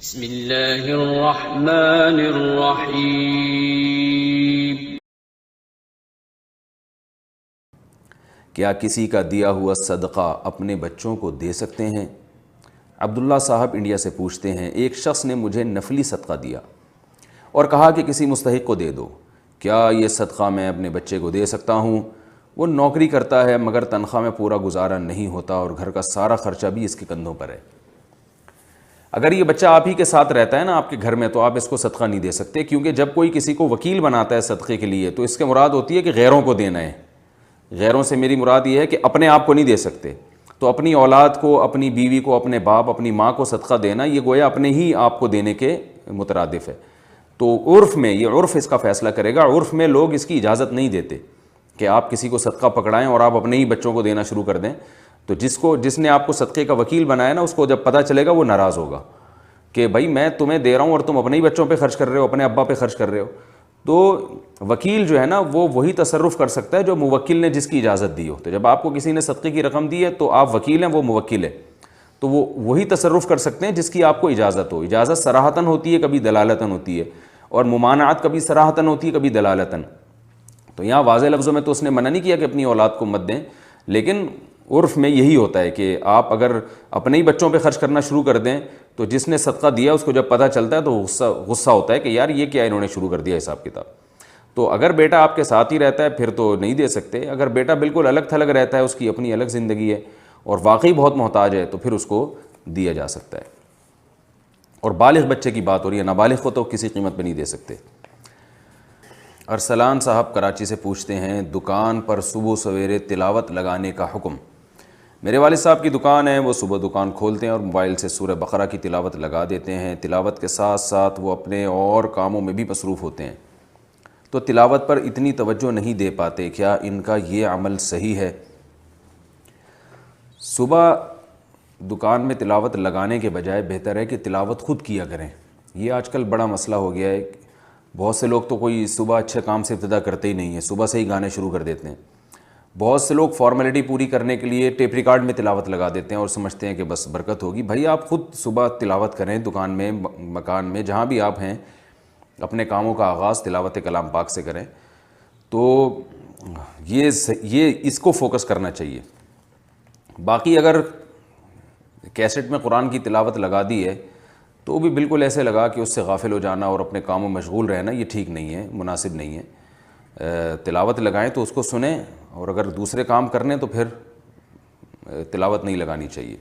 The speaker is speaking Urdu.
بسم اللہ الرحمن الرحیم۔ کیا کسی کا دیا ہوا صدقہ اپنے بچوں کو دے سکتے ہیں؟ عبداللہ صاحب انڈیا سے پوچھتے ہیں، ایک شخص نے مجھے نفلی صدقہ دیا اور کہا کہ کسی مستحق کو دے دو، کیا یہ صدقہ میں اپنے بچے کو دے سکتا ہوں؟ وہ نوکری کرتا ہے مگر تنخواہ میں پورا گزارا نہیں ہوتا اور گھر کا سارا خرچہ بھی اس کے کندھوں پر ہے۔ اگر یہ بچہ آپ ہی کے ساتھ رہتا ہے نا آپ کے گھر میں، تو آپ اس کو صدقہ نہیں دے سکتے، کیونکہ جب کوئی کسی کو وکیل بناتا ہے صدقے کے لیے تو اس کے مراد ہوتی ہے کہ غیروں کو دینا ہے۔ غیروں سے میری مراد یہ ہے کہ اپنے آپ کو نہیں دے سکتے، تو اپنی اولاد کو، اپنی بیوی کو، اپنے باپ، اپنی ماں کو صدقہ دینا یہ گویا اپنے ہی آپ کو دینے کے مترادف ہے۔ تو عرف میں، یہ عرف اس کا فیصلہ کرے گا، عرف میں لوگ اس کی اجازت نہیں دیتے کہ آپ کسی کو صدقہ پکڑائیں اور آپ اپنے ہی بچوں کو دینا شروع کر دیں۔ تو جس نے آپ کو صدقے کا وکیل بنایا نا، اس کو جب پتہ چلے گا وہ ناراض ہوگا کہ بھائی میں تمہیں دے رہا ہوں اور تم اپنے ہی بچوں پہ خرچ کر رہے ہو، اپنے ابا پہ خرچ کر رہے ہو۔ تو وکیل جو ہے نا وہ وہی تصرف کر سکتا ہے جو موکل نے جس کی اجازت دی ہو۔ تو جب آپ کو کسی نے صدقے کی رقم دی ہے تو آپ وکیل ہیں، وہ موکل ہے، تو وہ وہی تصرف کر سکتے ہیں جس کی آپ کو اجازت ہو۔ اجازت صراحتاً ہوتی ہے، کبھی دلالتاً ہوتی ہے، اور ممانعت کبھی صراحتاً ہوتی ہے، کبھی دلالتاً۔ تو یہاں واضح لفظوں میں تو اس نے منع نہیں کیا کہ اپنی اولاد کو مت دیں، لیکن عرف میں یہی ہوتا ہے کہ آپ اگر اپنے ہی بچوں پہ خرچ کرنا شروع کر دیں تو جس نے صدقہ دیا اس کو جب پتہ چلتا ہے تو غصہ ہوتا ہے کہ یار یہ کیا انہوں نے شروع کر دیا حساب کتاب۔ تو اگر بیٹا آپ کے ساتھ ہی رہتا ہے پھر تو نہیں دے سکتے۔ اگر بیٹا بالکل الگ تھلگ رہتا ہے، اس کی اپنی الگ زندگی ہے اور واقعی بہت محتاج ہے، تو پھر اس کو دیا جا سکتا ہے۔ اور بالغ بچے کی بات ہو رہی ہے، نابالغ کو تو کسی قیمت پہ نہیں دے سکتے۔ ارسلان صاحب کراچی سے پوچھتے ہیں، دکان پر صبح سویرے تلاوت لگانے کا حکم۔ میرے والد صاحب کی دکان ہے، وہ صبح دکان کھولتے ہیں اور موبائل سے سورہ بقرہ کی تلاوت لگا دیتے ہیں۔ تلاوت کے ساتھ ساتھ وہ اپنے اور کاموں میں بھی مصروف ہوتے ہیں، تو تلاوت پر اتنی توجہ نہیں دے پاتے، کیا ان کا یہ عمل صحیح ہے؟ صبح دکان میں تلاوت لگانے کے بجائے بہتر ہے کہ تلاوت خود کیا کریں۔ یہ آج کل بڑا مسئلہ ہو گیا ہے، بہت سے لوگ تو کوئی صبح اچھے کام سے ابتدا کرتے ہی نہیں ہیں، صبح سے ہی گانے شروع کر دیتے ہیں۔ بہت سے لوگ فارمیلٹی پوری کرنے کے لیے ٹیپ ریکارڈ میں تلاوت لگا دیتے ہیں اور سمجھتے ہیں کہ بس برکت ہوگی۔ بھائی آپ خود صبح تلاوت کریں، دکان میں، مکان میں، جہاں بھی آپ ہیں، اپنے کاموں کا آغاز تلاوت کلام پاک سے کریں۔ تو یہ اس کو فوکس کرنا چاہیے۔ باقی اگر کیسٹ میں قرآن کی تلاوت لگا دی ہے تو بھی بالکل ایسے لگا کہ اس سے غافل ہو جانا اور اپنے کاموں میں مشغول رہنا یہ ٹھیک نہیں ہے، مناسب نہیں ہے۔ تلاوت لگائیں تو اس کو سنیں، اور اگر دوسرے کام کرنے تو پھر تلاوت نہیں لگانی چاہیے۔